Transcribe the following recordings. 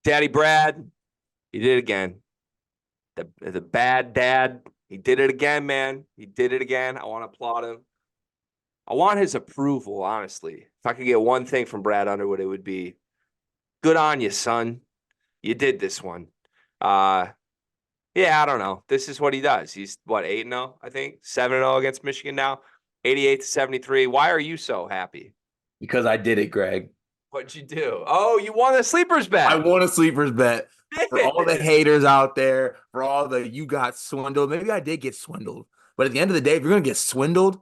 Daddy Brad, he did it again. The bad dad, he did it again, man. He did it again. I want to applaud him. I want his approval, honestly. If I could get one thing from Brad Underwood, it would be good on you, son. You did this one. Yeah, I don't know. This is what he does. He's what, 8-0, I think? 7-0 against Michigan now. 88-73. Why are you so happy? Because I did it, Greg. What'd you do? Oh, you won a sleepers bet. I won a sleepers bet. For all the haters out there, for all the you got swindled. Maybe I did get swindled. But at the end of the day, if you're going to get swindled,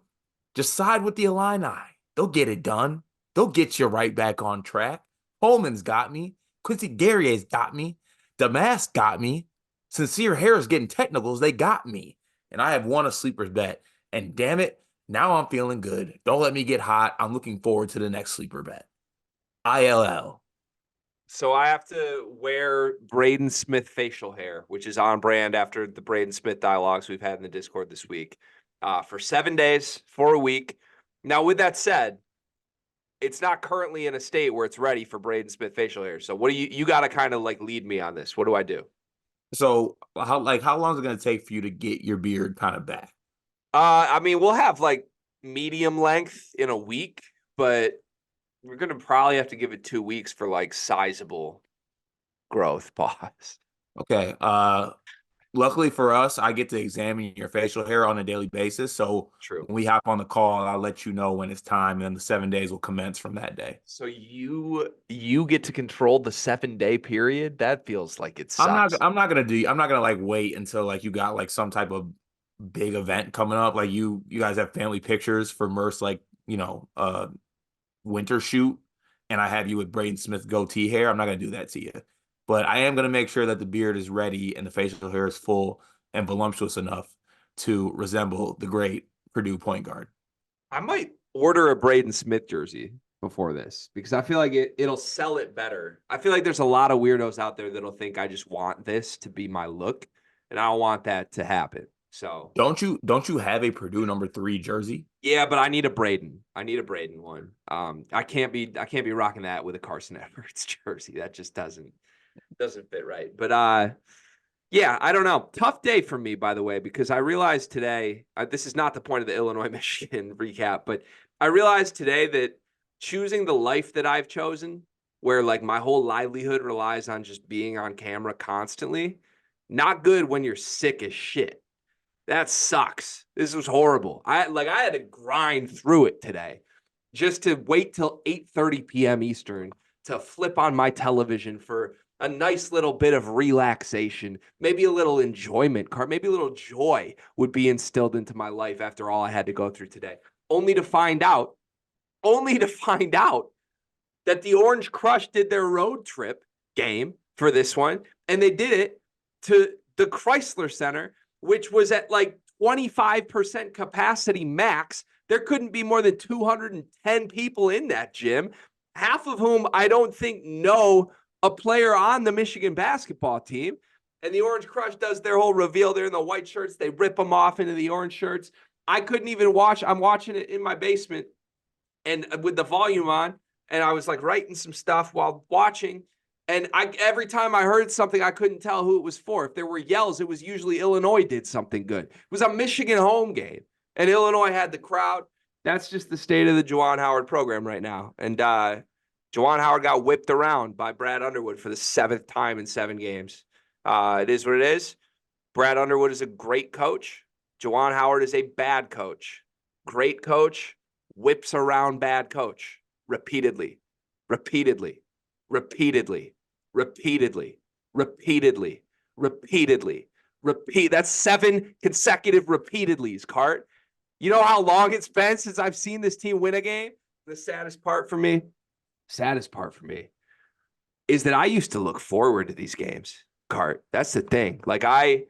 just side with the Illini. They'll get it done. They'll get you right back on track. Coleman's got me. Quincy Guerrier's got me. Damask got me. Sincere Harris getting technicals. They got me. And I have won a sleepers bet. And damn it, now I'm feeling good. Don't let me get hot. I'm looking forward to the next sleeper bet. ILL. So I have to wear Braden Smith facial hair, which is on brand after the Braden Smith dialogues we've had in the Discord this week, for 7 days, for a week. Now, with that said, it's not currently in a state where it's ready for Braden Smith facial hair. So what do you got to kind of like lead me on this? What do I do? So how long is it going to take for you to get your beard kind of back? I mean, we'll have like medium length in a week, but we're going to probably have to give it 2 weeks for like sizable growth. Pause. Okay. Luckily for us, I get to examine your facial hair on a daily basis. So True. when we hop on the call, I'll let you know when it's time, and then the 7 days will commence from that day. So you get to control the 7-day period? That feels like it sucks. I'm not gonna like wait until like you got like some type of big event coming up. Like you guys have family pictures for Merce, like, winter shoot, and I have you with Braden Smith goatee hair. I'm not gonna do that to you. But I am going to make sure that the beard is ready and the facial hair is full and voluptuous enough to resemble the great Purdue point guard. I might order a Braden Smith jersey before this because I feel like it'll sell it better. I feel like there's a lot of weirdos out there that'll think I just want this to be my look, and I don't want that to happen. So don't you have a Purdue #3 jersey? Yeah, but I need a Braden. I need a Braden one. I can't be rocking that with a Carson Edwards jersey. That just doesn't fit right. But yeah, I don't know. Tough day for me, by the way, because I realized today, this is not the point of the Illinois-Michigan recap, but I realized today that choosing the life that I've chosen, where like my whole livelihood relies on just being on camera constantly, not good when you're sick as shit. That sucks. This was horrible. I had to grind through it today just to wait till 8:30 p.m. Eastern to flip on my television for a nice little bit of relaxation, maybe a little enjoyment, maybe a little joy would be instilled into my life after all I had to go through today. Only to find out that the Orange Crush did their road trip game for this one, and they did it to the Chrysler Center, which was at like 25% capacity max. There couldn't be more than 210 people in that gym, half of whom I don't think know a player on the Michigan basketball team. And the Orange Crush does their whole reveal. They're in the white shirts. They rip them off into the orange shirts. I couldn't even watch. I'm watching it in my basement and with the volume on. And I was like writing some stuff while watching. And every time I heard something, I couldn't tell who it was for. If there were yells, it was usually Illinois did something good. It was a Michigan home game. And Illinois had the crowd. That's just the state of the Juwan Howard program right now. And Juwan Howard got whipped around by Brad Underwood for the 7th time in 7 games. It is what it is. Brad Underwood is a great coach. Juwan Howard is a bad coach. Great coach whips around bad coach repeatedly. That's 7 consecutive repeatedlies, Cart. You know how long it's been since I've seen this team win a game? The saddest part for me is that I used to look forward to these games, Cart. That's the thing. Like I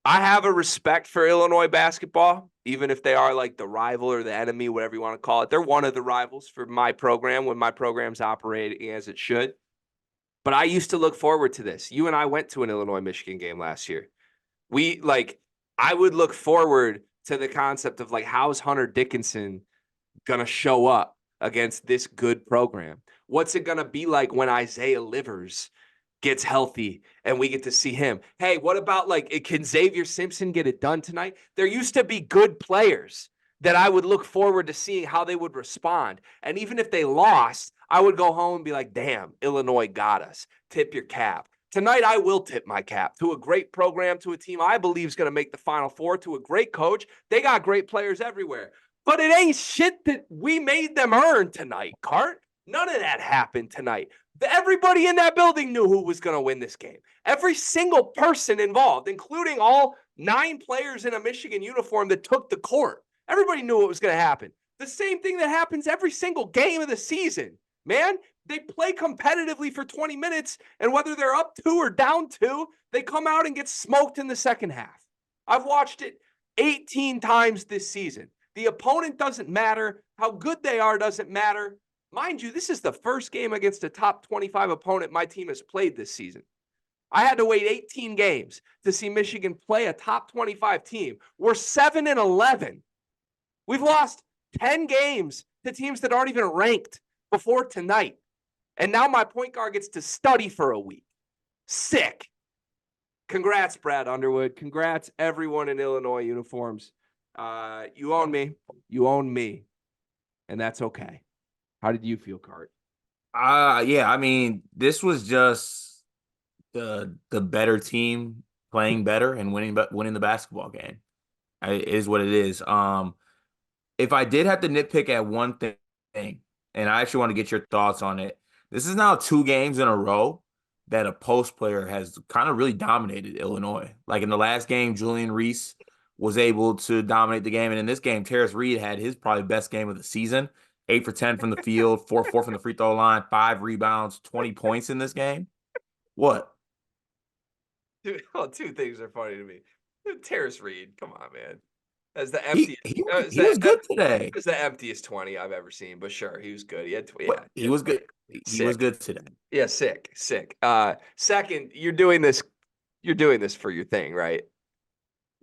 have a respect for Illinois basketball, even if they are like the rival or the enemy, whatever you want to call it. They're one of the rivals for my program when my program's operating as it should. But I used to look forward to this. You and I went to an Illinois-Michigan game last year. I would look forward to the concept of like, how's Hunter Dickinson going to show up against this good program? What's it going to be like when Isaiah Livers gets healthy and we get to see him. Hey, what about can Xavier Simpson get it done tonight? There used to be good players that I would look forward to seeing how they would respond. And even if they lost, I would go home and be like, damn, Illinois got us. Tip your cap. Tonight, I will tip my cap to a great program, to a team I believe is going to make the Final Four, to a great coach. They got great players everywhere. But it ain't shit that we made them earn tonight, Cart. None of that happened tonight. Everybody in that building knew who was going to win this game. Every single person involved, including all 9 players in a Michigan uniform that took the court. Everybody knew what was going to happen. The same thing that happens every single game of the season, man. They play competitively for 20 minutes, and whether they're up 2 or down 2, they come out and get smoked in the second half. I've watched it 18 times this season. The opponent doesn't matter. How good they are doesn't matter. Mind you, this is the first game against a top 25 opponent my team has played this season. I had to wait 18 games to see Michigan play a top 25 team. We're 7-11. We've lost 10 games to teams that aren't even ranked before tonight. And now my point guard gets to study for a week. Sick. Congrats, Brad Underwood. Congrats, everyone in Illinois uniforms. You own me. You own me. And that's okay. How did you feel, Cart? Yeah, I mean, this was just the better team playing better and winning the basketball game. It is what it is. If I did have to nitpick at one thing, and I actually want to get your thoughts on it, this is now 2 games in a row that a post player has kind of really dominated Illinois. Like in the last game, Julian Reese was able to dominate the game. And in this game, Terrace Reed had his probably best game of the season. 8 for 10 from the field, 4 from the free throw line, 5 rebounds, 20 points in this game. What? Two things are funny to me. Terrace Reed, come on, man. As the emptiest, he was good today. It's the emptiest 20 I've ever seen, but sure, he was good. He had he was good. He was good today. Yeah, sick. Second, you're doing this for your thing, right?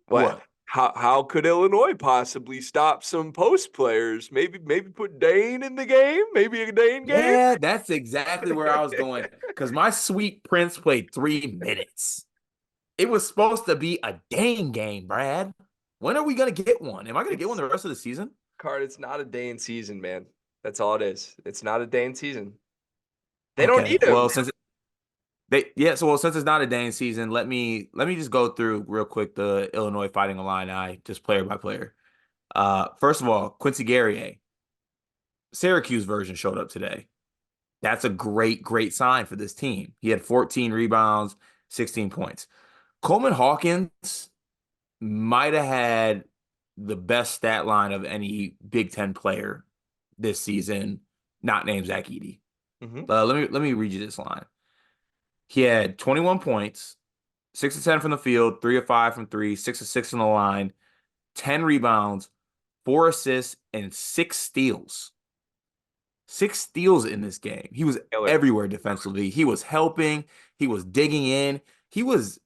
What? How could Illinois possibly stop some post players? Maybe put Dane in the game? Maybe a Dane game? Yeah, that's exactly where I was going. Because my sweet prince played 3 minutes. It was supposed to be a Dane game, Brad. When are we going to get one? Am I going to get one the rest of the season? Card, it's not a Dane season, man. That's all it is. It's not a Dane season. They don't need him. Well, since it's not a Dane season, let me just go through real quick the Illinois Fighting Illini, just player by player. First of all, Quincy Guerrier, Syracuse version showed up today. That's a great sign for this team. He had 14 rebounds, 16 points. Coleman Hawkins might have had the best stat line of any Big Ten player this season, not named Zach Edey. Mm-hmm. Let me read you this line. He had 21 points, 6 of 10 from the field, 3 of 5 from 3, 6 of 6 from the line, 10 rebounds, 4 assists, and 6 steals. 6 steals in this game. He was everywhere defensively. He was helping. He was digging in. He was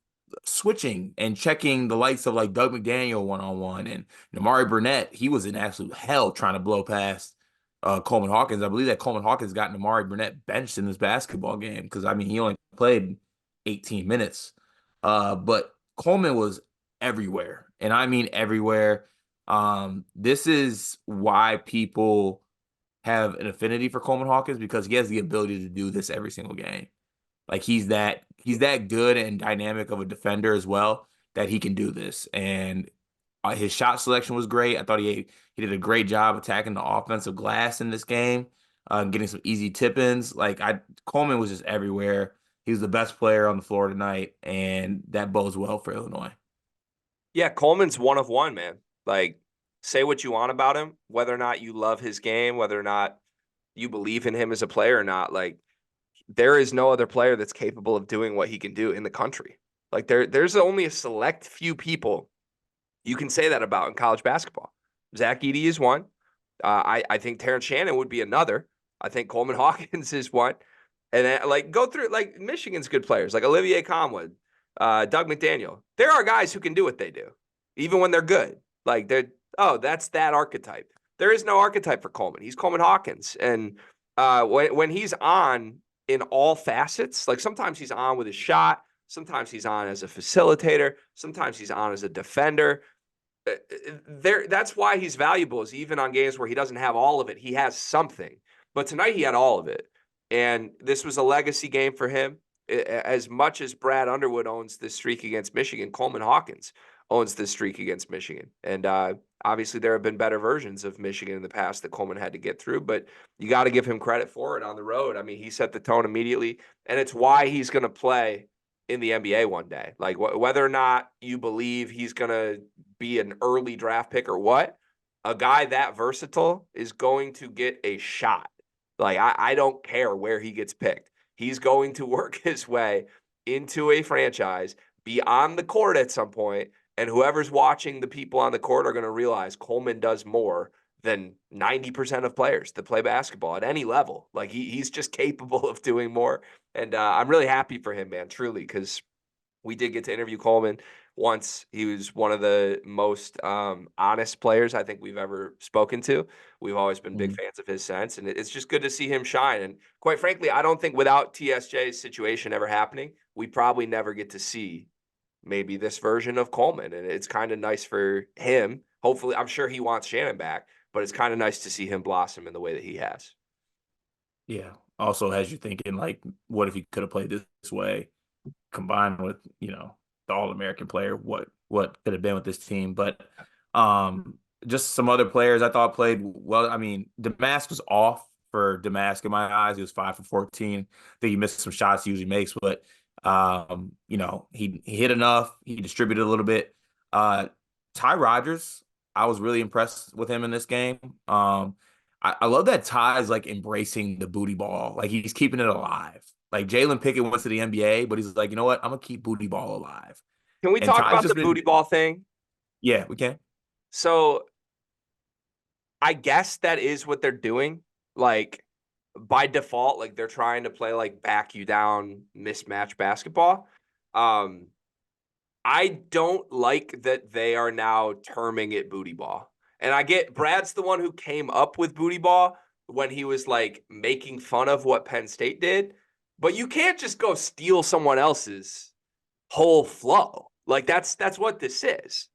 switching and checking the likes of like Doug McDaniel one-on-one, and Namari Burnett. He was in absolute hell trying to blow past Coleman Hawkins. I believe that Coleman Hawkins got Namari Burnett benched in this basketball game because, I mean, he only played 18 minutes. But Coleman was everywhere, and I mean everywhere. This is why people have an affinity for Coleman Hawkins, because he has the ability to do this every single game. Like he's that good and dynamic of a defender as well that he can do this. And his shot selection was great. I thought he did a great job attacking the offensive glass in this game, getting some easy tip-ins. Coleman was just everywhere. He was the best player on the floor tonight, and that bodes well for Illinois. Yeah, Coleman's one of one, man. Like, say what you want about him, whether or not you love his game, whether or not you believe in him as a player or not. Like, there is no other player that's capable of doing what he can do in the country. Like, there's only a select few people you can say that about in college basketball. Zach Edey is one. I think Terrence Shannon would be another. I think Coleman Hawkins is one. And then, go through, Michigan's good players, like Olivier Comwood, Doug McDaniel. There are guys who can do what they do, even when they're good. That's that archetype. There is no archetype for Coleman. He's Coleman Hawkins. And when he's on, in all facets. Like sometimes he's on with his shot, sometimes he's on as a facilitator, sometimes he's on as a defender. That's why he's valuable, is even on games where he doesn't have all of it, he has something. But tonight he had all of it. And this was a legacy game for him. As much as Brad Underwood owns this streak against Michigan, Coleman Hawkins owns this streak against Michigan. And obviously there have been better versions of Michigan in the past that Coleman had to get through, but you got to give him credit for it on the road. I mean, he set the tone immediately, and it's why he's going to play in the NBA one day. Like whether or not you believe he's going to be an early draft pick or what, a guy that versatile is going to get a shot. Like I don't care where he gets picked. He's going to work his way into a franchise, be on the court at some point, and whoever's watching the people on the court are going to realize Coleman does more than 90% of players that play basketball at any level. Like he's just capable of doing more. And I'm really happy for him, man, truly, because we did get to interview Coleman once. He was one of the most honest players I think we've ever spoken to. We've always been big fans of his sense, and it's just good to see him shine. And quite frankly, I don't think without TSJ's situation ever happening, we probably never get to see maybe this version of Coleman. And it's kind of nice for him. Hopefully, I'm sure he wants Shannon back, but it's kind of nice to see him blossom in the way that he has. Yeah. Also has you thinking, like, what if he could have played this way, combined with, the All-American player, what could have been with this team. But just some other players I thought played well. I mean, Damask was off for Damask in my eyes. He was 5 for 14. I think he missed some shots he usually makes, but he hit enough. He distributed a little bit. Ty Rodgers, I was really impressed with him in this game. I love that Ty's like embracing the booty ball. Like he's keeping it alive. Like Jalen Pickett went to the NBA, but he's like, you know what? I'm gonna keep booty ball alive. Can we And talk Ty's about just the been, booty ball thing? yeah, we can. So I guess that is what they're doing. Like by default, like they're trying to play like back you down mismatch basketball. I don't like that they are now terming it booty ball. And I get Brad's the one who came up with booty ball when he was like making fun of what Penn State did. But you can't just go steal someone else's whole flow. Like that's what this is.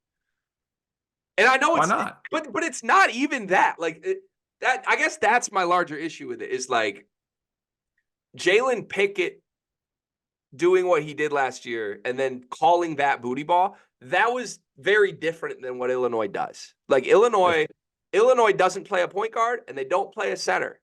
And I know Why not? but it's not even that. Like that I guess that's my larger issue with it is like Jalen Pickett doing what he did last year and then calling that booty ball, that was very different than what Illinois does. Like Illinois doesn't play a point guard and they don't play a center.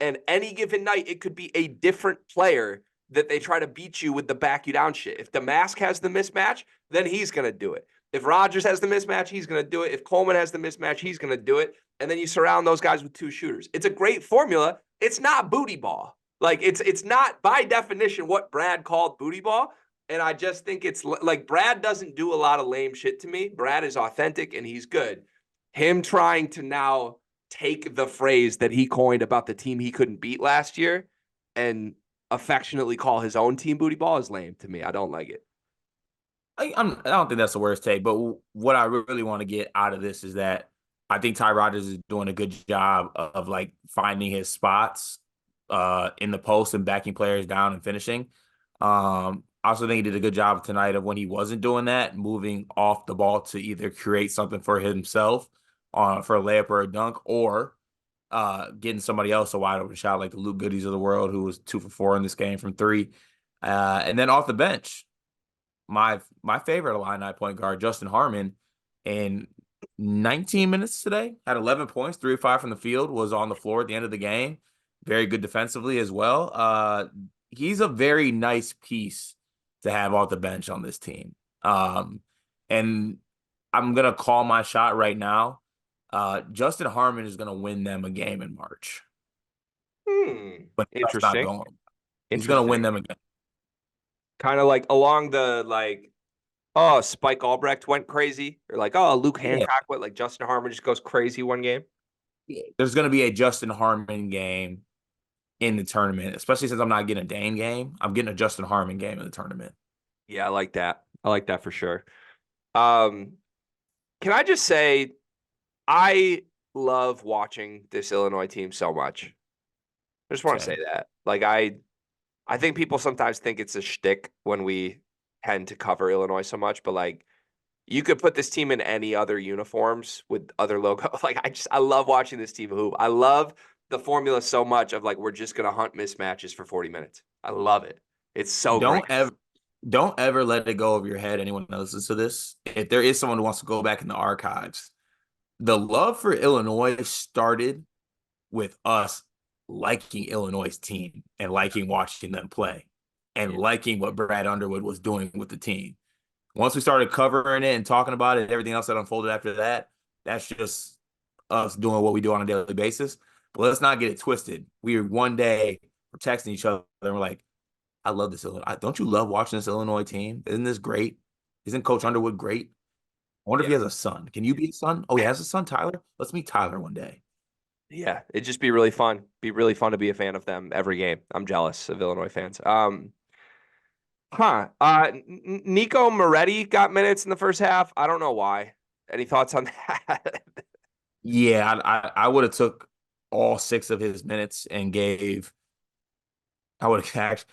And any given night, it could be a different player that they try to beat you with the back you down shit. If Damask has the mismatch, then he's going to do it. If Rodgers has the mismatch, he's going to do it. If Coleman has the mismatch, he's going to do it. And then you surround those guys with two shooters. It's a great formula. It's not booty ball. Like it's not by definition what Brad called booty ball. And I just think it's like Brad doesn't do a lot of lame shit to me. Brad is authentic and he's good. Him trying to now take the phrase that he coined about the team he couldn't beat last year and affectionately call his own team booty ball is lame to me. I don't like it. I don't think that's the worst take, but what I really want to get out of this is that I think Ty Rodgers is doing a good job of like finding his spots in the post and backing players down and finishing. I also think he did a good job tonight of when he wasn't doing that, moving off the ball to either create something for himself for a layup or a dunk, or getting somebody else a wide open shot like the Luke Goodies of the world, who was 2 for 4 in this game from 3. And then off the bench, my favorite Illini point guard, Justin Harmon, in 19 minutes today, had 11 points, 3 of 5 from the field, was on the floor at the end of the game. Very good defensively as well. He's a very nice piece to have off the bench on this team. And I'm going to call my shot right now. Justin Harmon is going to win them a game in March. But that's not Interesting. going. He's going to win them again. Kind of like along the like, oh, Spike Albrecht went crazy, or like, oh, Luke Hancock went like Justin Harmon just goes crazy one game. There's going to be a Justin Harmon game in the tournament, especially since I'm not getting a Dane game. I'm getting a Justin Harmon game in the tournament. Yeah, I like that. I like that for sure. Can I just say, I love watching this Illinois team so much. I just want to say that. Like I think people sometimes think it's a shtick when we tend to cover Illinois so much, but like you could put this team in any other uniforms with other logo. Like I love watching this team hoop. I love the formula so much of like we're just gonna hunt mismatches for 40 minutes. I love it. It's so great. Don't ever let it go over your head. Anyone that listens to this, if there is someone who wants to go back in the archives, the love for Illinois started with us liking Illinois' team and liking watching them play and Yeah. liking what Brad Underwood was doing with the team. Once we started covering it and talking about it, everything else that unfolded after that, that's just us doing what we do on a daily basis. But let's not get it twisted. We were one day we're texting each other and we're like, I love this Illinois. Don't you love watching this Illinois team? Isn't this great? Isn't Coach Underwood great? I wonder if he Yeah. has a son. Can you be a son? Oh, he has a son, Tyler? Let's meet Tyler one day. Yeah. It'd just be really fun. Be really fun to be a fan of them every game. I'm jealous of Illinois fans. Nico Moretti got minutes in the first half. I don't know why. Any thoughts on that? Yeah, I would have took all 6 of his minutes and gave. I would have actually.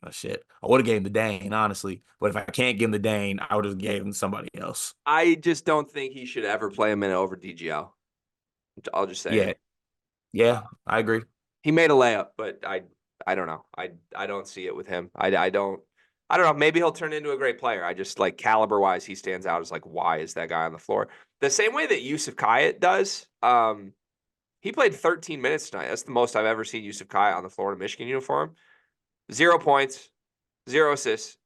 Oh, shit. I would have gave him the Dane, honestly. But if I can't give him the Dane, I would have gave him somebody else. I just don't think he should ever play a minute over DGL. I'll just say Yeah, it. yeah, I agree. He made a layup, but I don't know. I don't see it with him. I don't know. Maybe he'll turn into a great player. I just like caliber wise, he stands out as like why is that guy on the floor? The same way that Yusuf Kayat does. He played 13 minutes tonight. That's the most I've ever seen Yusuf Kayat on the floor in a Michigan uniform. 0 points, 0 assists,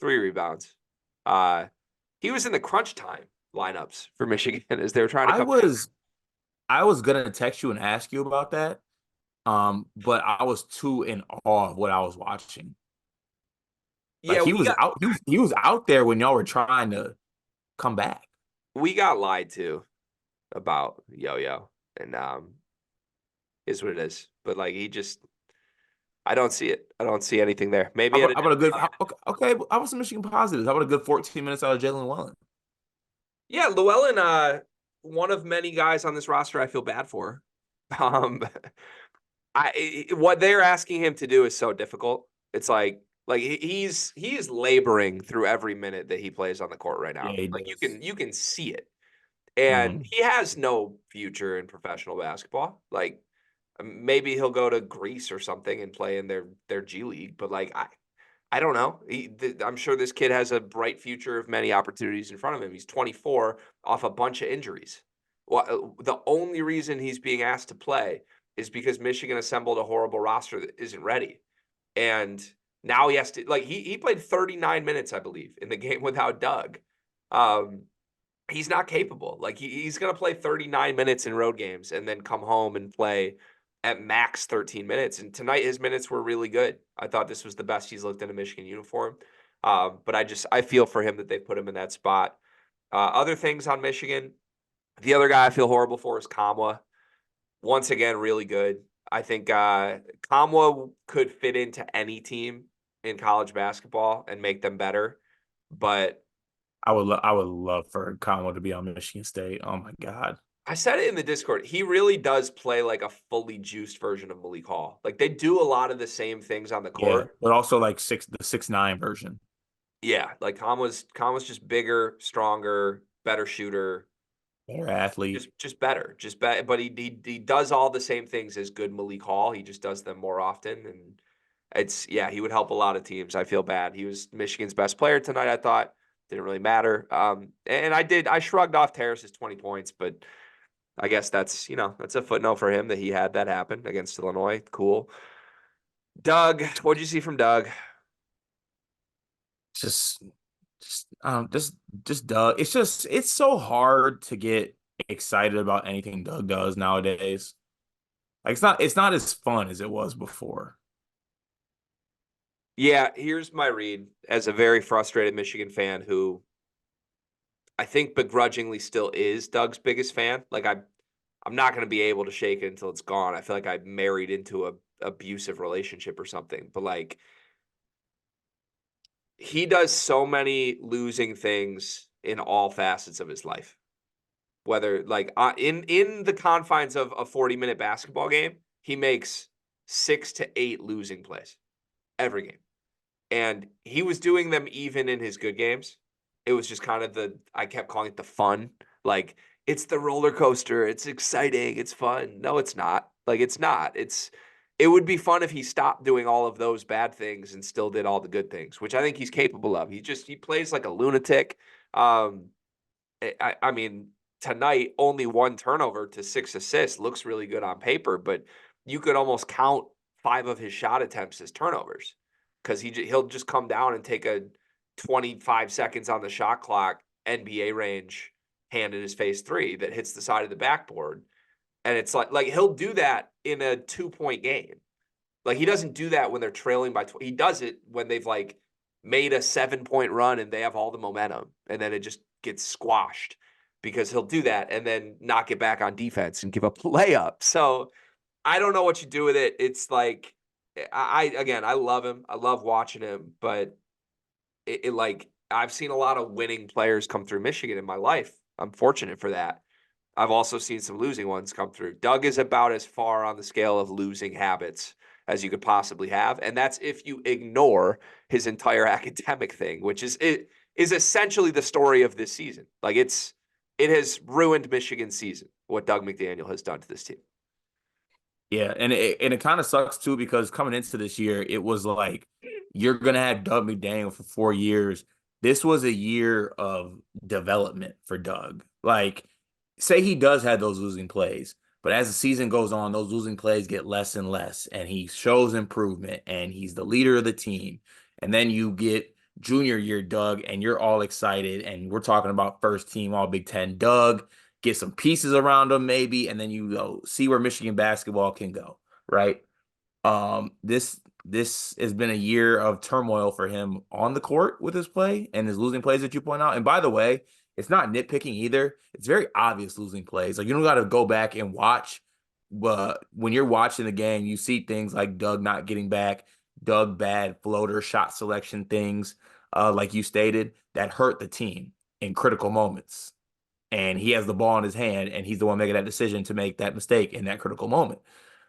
3 rebounds. He was in the crunch time lineups for Michigan as they were trying to I come. was I was gonna text you and ask you about that. But I was too in awe of what I was watching. Like Yeah, he was out there when y'all were trying to come back. we got lied to about Yo-Yo, and is what it is. But like I don't see it. I don't see anything there. Maybe at a How about a different good level. okay, how about some Michigan positives? How about a good 14 minutes out of Jalen Llewellyn? Yeah, Llewellyn, one of many guys on this roster I feel bad for. Um, what they're asking him to do is so difficult. It's like he's laboring through every minute that he plays on the court right Yeah, now. he Like does. you can see it. And Hmm. he has no future in professional basketball. Like maybe he'll go to Greece or something and play in their G League, but like I don't know. I'm sure this kid has a bright future of many opportunities in front of him. He's 24 off a bunch of injuries. Well, the only reason he's being asked to play is because Michigan assembled a horrible roster that isn't ready. And now he has to like he played 39 minutes, I believe, in the game without Doug. Um, he's not capable. Like he's going to play 39 minutes in road games and then come home and play at max 13 minutes. And tonight his minutes were really good. I thought this was the best he's looked in a Michigan uniform. But I feel for him that they put him in that spot. Other things on Michigan, the other guy I feel horrible for is Kamwa. Once again, really good. I think Kamwa could fit into any team in college basketball and make them better. But I would love for Conwell to be on Michigan State. Oh my God. I said it in the Discord. He really does play like a fully juiced version of Malik Hall. Like they do a lot of the same things on the Yeah, court. but also like the 6'9" version. Yeah, like Khan was just bigger, stronger, better shooter, Better athlete. just better, just better. But he does all the same things as good Malik Hall. He just does them more often, and he would help a lot of teams. I feel bad. He was Michigan's best player tonight. I thought didn't really matter. And I shrugged off Terrace's 20 points, but I guess that's a footnote for him that he had that happen against Illinois. Cool. Doug, what'd you see from Doug? Just just just Doug. It's so hard to get excited about anything Doug does nowadays. Like it's not as fun as it was before. Yeah, here's my read as a very frustrated Michigan fan who I think begrudgingly still is Doug's biggest fan. Like I'm not going to be able to shake it until it's gone. I feel like I married into a abusive relationship or something. But like he does so many losing things in all facets of his life. Whether like in the confines of a 40-minute basketball game, he makes 6 to 8 losing plays. every game. And he was doing them even in his good games. It was just kind of I kept calling it the fun. Like, it's the roller coaster. It's exciting. It's fun. No, it's not. Like, it's not. It would be fun if he stopped doing all of those bad things and still did all the good things, which I think he's capable of. He plays like a lunatic. Um, I mean, tonight, only 1 turnover to 6 assists looks really good on paper, but you could almost count 5 of his shot attempts as turnovers because he'll just come down and take a 25 seconds on the shot clock, NBA range, hand in his face 3 that hits the side of the backboard. And it's like he'll do that in a 2-point game. Like, he doesn't do that when they're trailing by 20. He does it when they've like made a 7-point run and they have all the momentum, and then it just gets squashed because he'll do that and then not get back on defense and give up a layup. So I don't know what you do with it. It's like, I love him. I love watching him, but it like, I've seen a lot of winning players come through Michigan in my life. I'm fortunate for that. I've also seen some losing ones come through. Doug is about as far on the scale of losing habits as you could possibly have, and that's if you ignore his entire academic thing, which is essentially the story of this season. Like, it has ruined Michigan's season, what Doug McDaniel has done to this team. Yeah, and it kind of sucks too because coming into this year, it was like you're gonna have Doug McDaniel for 4 years. This was a year of development for Doug. Like, say he does have those losing plays, but as the season goes on, those losing plays get less and less, and he shows improvement, and he's the leader of the team. And then you get junior year Doug, and you're all excited, and we're talking about first team All Big Ten Doug, get some pieces around him maybe, and then you go see where Michigan basketball can go, right? This has been a year of turmoil for him on the court with his play and his losing plays that you point out. And by the way, it's not nitpicking either. It's very obvious losing plays. Like, you don't got to go back and watch, but when you're watching the game, you see things like Doug not getting back, Doug bad floater shot selection things, like you stated, that hurt the team in critical moments, and he has the ball in his hand, and he's the one making that decision to make that mistake in that critical moment.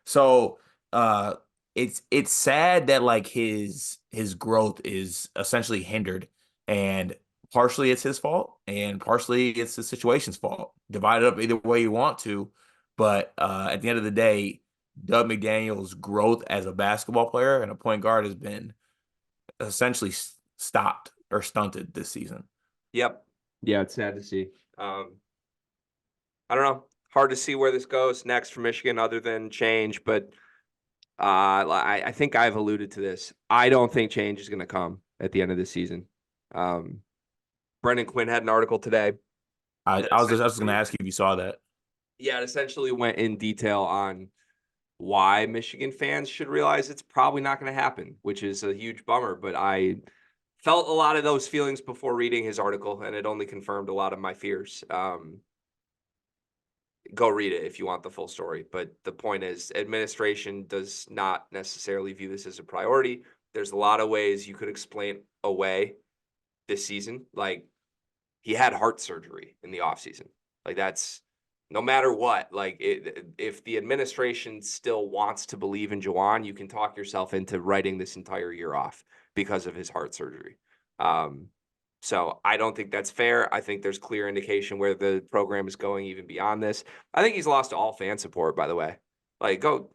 So uh it's sad that like his growth is essentially hindered, and partially it's his fault and partially it's the situation's fault. Divide it up either way you want to, but at the end of the day, Doug McDaniel's growth as a basketball player and a point guard has been essentially stopped or stunted this season. Yep. Yeah, it's sad to see. I don't know. Hard to see where this goes next for Michigan other than change, but I think I've alluded to this. I don't think change is going to come at the end of this season. Brendan Quinn had an article today. I was just going to ask you if you saw that. Yeah, it essentially went in detail on why Michigan fans should realize it's probably not going to happen, which is a huge bummer. But I felt a lot of those feelings before reading his article, and it only confirmed a lot of my fears. Go read it if you want the full story. But the point is, administration does not necessarily view this as a priority. There's a lot of ways you could explain away this season. Like, he had heart surgery in the offseason. Like, that's no matter what. Like, if the administration still wants to believe in Juwan, you can talk yourself into writing this entire year off because of his heart surgery. So I don't think that's fair. I think there's clear indication where the program is going even beyond this. I think he's lost all fan support, by the way. Like, go.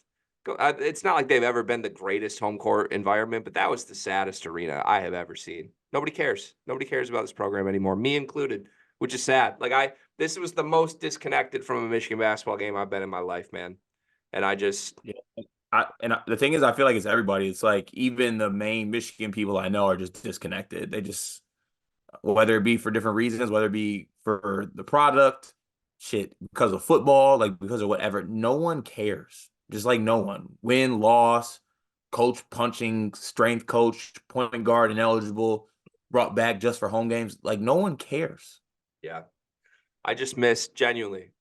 It's not like they've ever been the greatest home court environment, but that was the saddest arena I have ever seen. Nobody cares. Nobody cares about this program anymore, me included, which is sad. Like, this was the most disconnected from a Michigan basketball game I've been in my life, man. And I just, Yeah. The thing is, I feel like it's everybody. It's like even the main Michigan people I know are just disconnected. They just, whether it be for different reasons, whether it be for the product, shit, because of football, like because of whatever, no one cares. Just like no one. Win, loss, coach punching, strength coach, point guard ineligible, brought back just for home games. Like, no one cares. yeah, I just miss genuinely.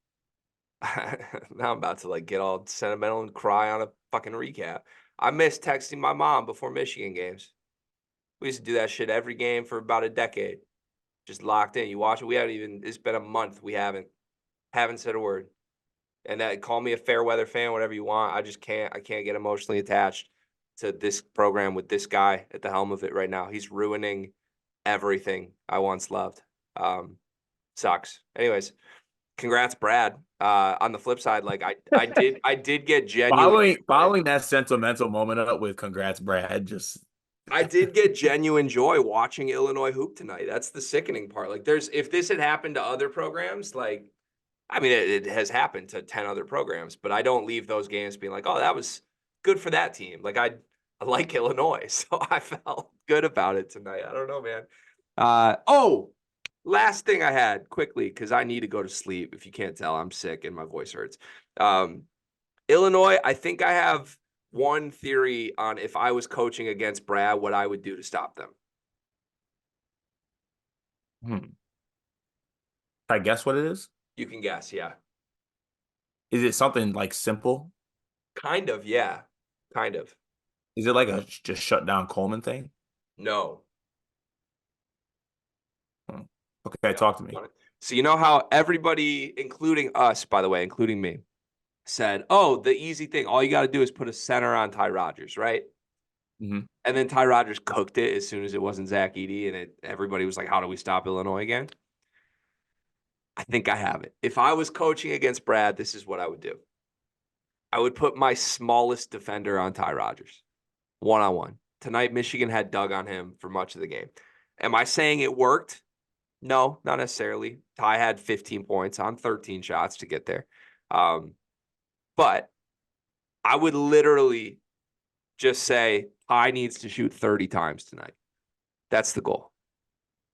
Now I'm about to like get all sentimental and cry on a fucking recap. I miss texting my mom before Michigan games. We used to do that shit every game for about a decade. Just locked in. You watch it. We haven't even. It's been a month. We haven't said a word. And that, call me a fair weather fan, whatever you want. I just can't. I can't get emotionally attached to this program with this guy at the helm of it right now. He's ruining everything I once loved. Sucks. Anyways, congrats, Brad. On the flip side, like I did get genuine Following that sentimental moment up with congrats, Brad. Just I did get genuine joy watching Illinois hoop tonight. That's the sickening part. Like, if this had happened to other programs, like, I mean, it has happened to 10 other programs, but I don't leave those games being like, oh, that was good for that team. Like, I like Illinois, so I felt good about it tonight. I don't know, man. Last thing I had quickly, because I need to go to sleep. If you can't tell, I'm sick and my voice hurts. Illinois, I think I have one theory on if I was coaching against Brad, what I would do to stop them. I guess what it is? You can guess, yeah. Is it something like simple? Kind of, yeah. Kind of. Is it like a just shut down Coleman thing? No. Okay, talk to me. So you know how everybody, including us, by the way, including me, said, oh, the easy thing, all you got to do is put a center on Ty Rodgers, right? Mm-hmm. And then Ty Rodgers cooked it as soon as it wasn't Zach Edey, and everybody was like, how do we stop Illinois again? I think I have it. If I was coaching against Brad, this is what I would do. I would put my smallest defender on Ty Rodgers, one-on-one. Tonight, Michigan had Doug on him for much of the game. Am I saying it worked? No, not necessarily. Ty had 15 points on 13 shots to get there. But I would literally just say Ty needs to shoot 30 times tonight. That's the goal.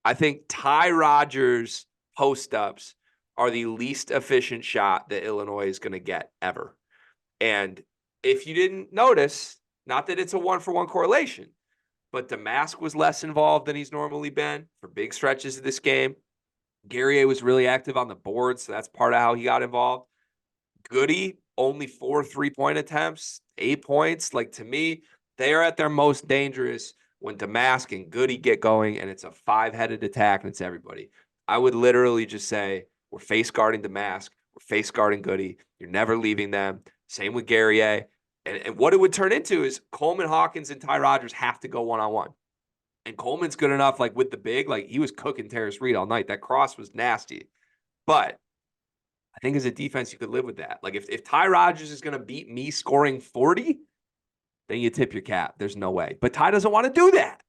I think Ty Rodgers post-ups are the least efficient shot that Illinois is going to get ever. And if you didn't notice, not that it's a one-for-one correlation, but Damask was less involved than he's normally been for big stretches of this game. Guerrier was really active on the board, so that's part of how he got involved. Goody, only 4 3-point attempts, 8 points. Like, to me, they are at their most dangerous when Damask and Goody get going, and it's a 5-headed attack, and it's everybody. I would literally just say, we're face guarding Damask, we're face guarding Goody. You're never leaving them. Same with Guerrier. And what it would turn into is Coleman Hawkins and Ty Rodgers have to go one-on-one. And Coleman's good enough, like with the big, like he was cooking Terrace Reed all night. That cross was nasty. But I think as a defense, you could live with that. Like if Ty Rodgers is going to beat me scoring 40, then you tip your cap. There's no way. But Ty doesn't want to do that.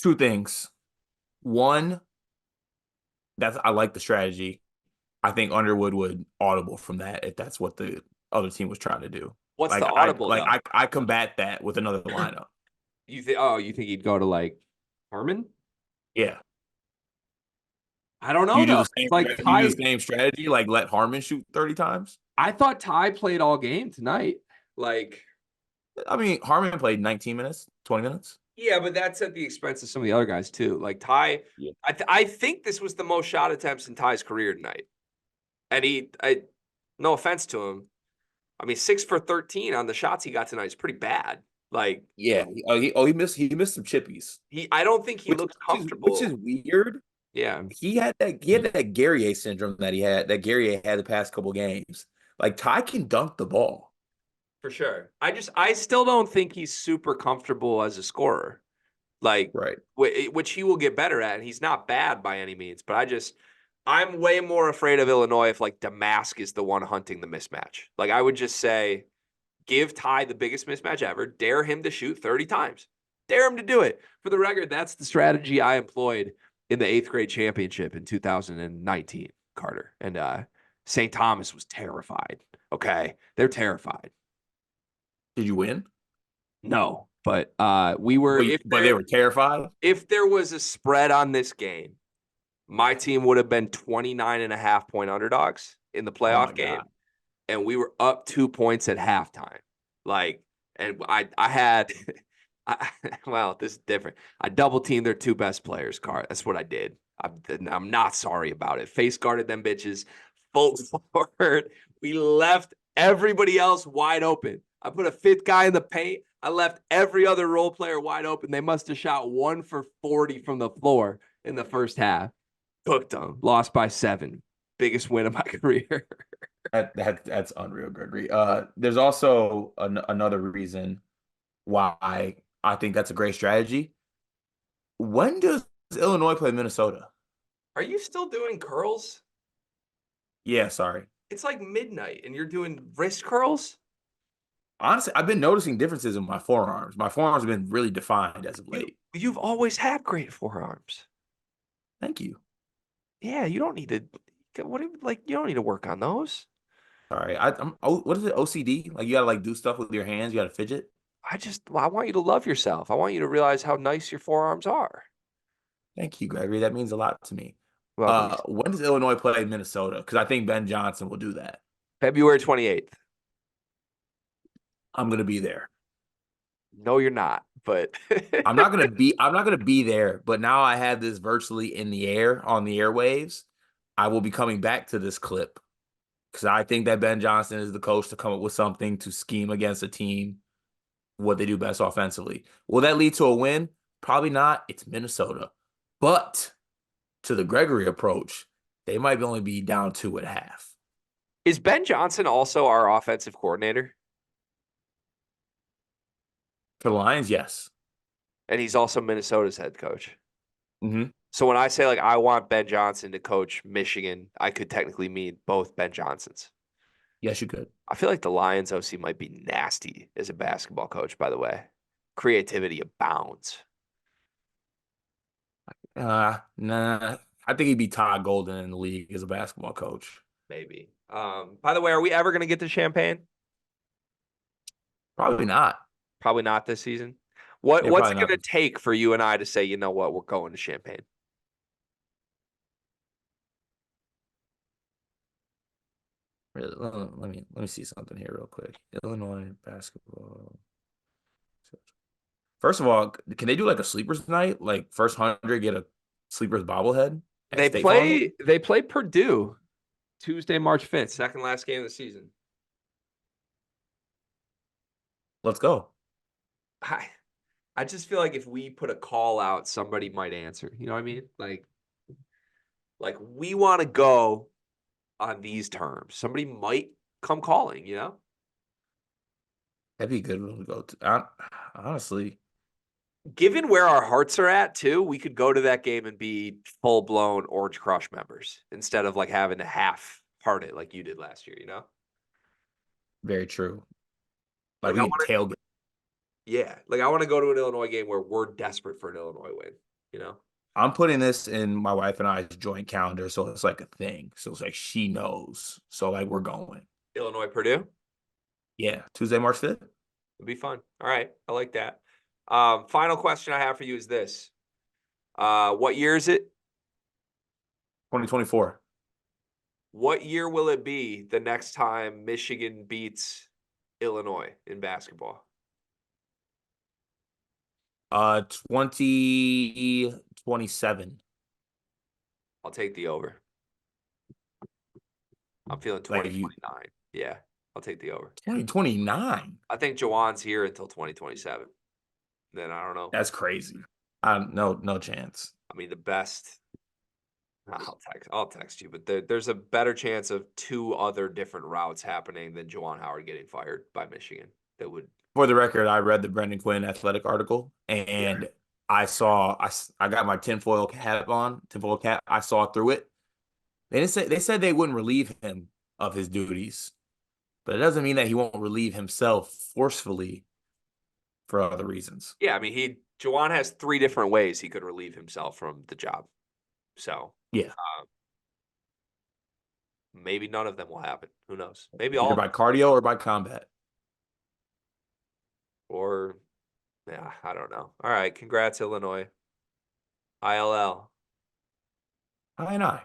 Two things. One, I like the strategy. I think Underwood would audible from that if that's what the other team was trying to do. What's the audible? I combat that with another lineup. You think he'd go to like Harmon? Yeah. I don't know. You do though. the same. Like You do the same strategy. Like let Harmon shoot 30 times. I thought Ty played all game tonight. Like, I mean, Harmon played 19 minutes, 20 minutes. Yeah, but that's at the expense of some of the other guys too. Like Ty, yeah. I think this was the most shot attempts in Ty's career tonight, and no offense to him, I mean 6 for 13 on the shots he got tonight is pretty bad. Like, yeah, he missed some chippies. I don't think he looks comfortable, which is weird. Yeah, he had that Guerrier syndrome that Guerrier had the past couple games. Like Ty can dunk the ball. For sure. I still don't think he's super comfortable as a scorer. Like, right. Which he will get better at. And he's not bad by any means. But I'm way more afraid of Illinois if, like, Damask is the one hunting the mismatch. Like, I would just say, give Ty the biggest mismatch ever. Dare him to shoot 30 times. Dare him to do it. For the record, that's the strategy I employed in the 8th grade championship in 2019, Carter. And St. Thomas was terrified. Okay? They're terrified. Did you win? No, but we were. But they were terrified? If there was a spread on this game, my team would have been 29.5-point underdogs in the playoff game. God. And we were up 2 points at halftime. Like, and I had, well, this is different. I double teamed their 2 best players, Car. That's what I did. I'm not sorry about it. Face guarded them bitches full forward. We left everybody else wide open. I put a 5th guy in the paint. I left every other role player wide open. They must have shot 1 for 40 from the floor in the first half. Cooked them. Lost by 7. Biggest win of my career. That's unreal, Gregory. There's also another reason why I think that's a great strategy. When does Illinois play Minnesota? Are you still doing curls? Yeah, sorry. It's like midnight and you're doing wrist curls? Honestly, I've been noticing differences in my forearms. My forearms have been really defined as of late. You've always had great forearms. Thank you. Yeah, you don't need to you don't need to work on those. Sorry. What is it? OCD? Like you gotta like do stuff with your hands. You gotta fidget. I want you to love yourself. I want you to realize how nice your forearms are. Thank you, Gregory. That means a lot to me. Welcome. When does Illinois play Minnesota? Because I think Ben Johnson will do that. February 28th. I'm gonna be there. No, you're not, but I'm not gonna be there, but now I have this virtually in the air on the airwaves. I will be coming back to this clip because I think that Ben Johnson is the coach to come up with something to scheme against a team, what they do best offensively. Will that lead to a win? Probably not. It's Minnesota. But to the Gregory approach, they might only be down 2 at half. is Ben Johnson also our offensive coordinator? For the Lions, yes. And he's also Minnesota's head coach. Mm-hmm. So when I say like I want Ben Johnson to coach Michigan, I could technically mean both Ben Johnsons. Yes, you could. I feel like the Lions OC might be nasty as a basketball coach, by the way. Creativity abounds. Nah. I think he'd be Todd Golden in the league as a basketball coach. Maybe. By the way, are we ever going to get to Champaign? Probably not. Probably not this season. Yeah, What's probably it going to not. take for you and I to say, you know what, we're going to Champaign? Let me see something here real quick. Illinois basketball. First of all, can they do like a sleepers night? Like first 100 get a sleepers bobblehead at State Farm? They play Purdue Tuesday, March 5th, second last game of the season. Let's go. I just feel like if we put a call out, somebody might answer. You know what I mean? Like we want to go on these terms. Somebody might come calling, you know? That'd be a good one to go to. Honestly, Given where our hearts are at, too, we could go to that game and be full blown Orange Crush members instead of like having to half heart it like you did last year, you know? very true. Like Like I we want to, tailgate. yeah, like I want to go to an Illinois game where we're desperate for an Illinois win, you know? I'm putting this in my wife and I's joint calendar, so it's like a thing. So it's like she knows. So like we're going. Illinois Purdue Yeah, Tuesday, March 5th. would be fun. All right, I like that. Final question I have for you is this: what year is it? 2024. What year will it be the next time Michigan beats Illinois in basketball? 2027. I'll take the over. I'm feeling Like you 2029. Yeah, I'll take the over. 2029. I think Juwan's here until 2027. Then I don't know. That's crazy. No chance. I mean, the best. I'll text you, but there's a better chance of 2 other different routes happening than Juwan Howard getting fired by Michigan. That would. For the record, I read the Brendan Quinn athletic article and I got my tinfoil cap on, tinfoil cap. I saw through it. They said they wouldn't relieve him of his duties, but it doesn't mean that he won't relieve himself forcefully for other reasons. Yeah, I mean, Juwan has 3 different ways he could relieve himself from the job. So Yeah. maybe none of them will happen. Who knows? Maybe Either all by cardio or by combat. or yeah, I don't know. All right, congrats Illinois. ILL. I and I.